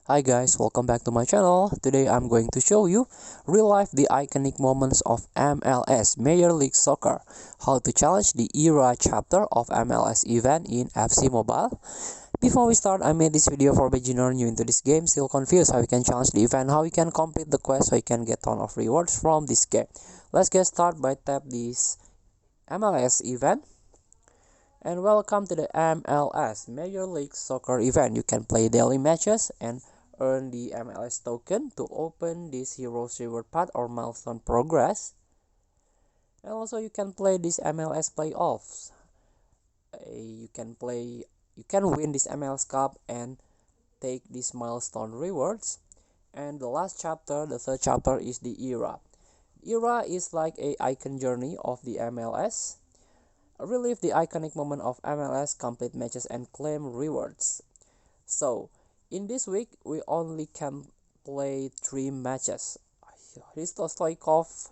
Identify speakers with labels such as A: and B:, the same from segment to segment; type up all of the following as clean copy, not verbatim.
A: Hi guys, welcome back to my channel. Today I'm going to show you Relive the iconic moments of MLS Major League Soccer, how to challenge the era chapter of MLS event in FC Mobile. Before we start, I made this video for beginner new into this game, still confused how you can challenge the event, how you can complete the quest, so you can get ton of rewards from this game. Let's get started by tap this MLS event. And welcome to the MLS Major League Soccer event. You can play daily matches and earn the MLS token to open this heroes reward path or milestone progress. And also you can play this MLS playoffs. You can win this MLS Cup and take these milestone rewards. And the last chapter, the third chapter, is the era. Era is like a icon journey of the MLS. Relive the iconic moment of MLS, complete matches and claim rewards. So, in this week, we only can play 3 matches. Hristo Stoichkov,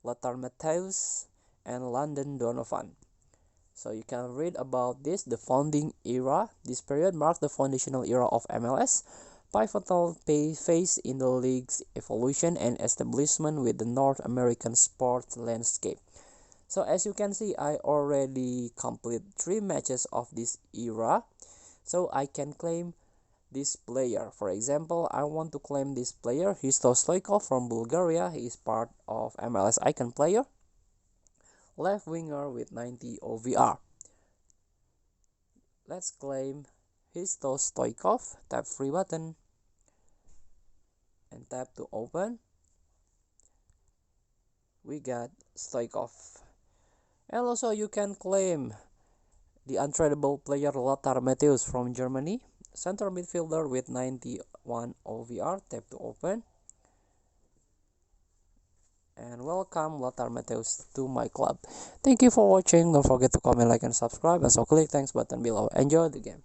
A: Lothar Matthäus, and Landon Donovan. So you can read about this, the founding era. This period marks the foundational era of MLS, pivotal phase in the league's evolution and establishment with the North American sports landscape. So as you can see, I already complete 3 matches of this era. So I can claim this player. For example, I want to claim this player, Hristo Stoichkov from Bulgaria. He is part of MLS icon player. Left winger with 90 OVR. Let's claim Hristo Stoichkov. Tap free button and tap to open. We got Stoichkov. And also you can claim the untradeable player Lothar Matthäus from Germany, center midfielder with 91 OVR. Tap to open. And welcome Lothar Matthäus to my club. Thank you for watching. Don't forget to comment, like, and subscribe. And so click thanks button below. Enjoy the game.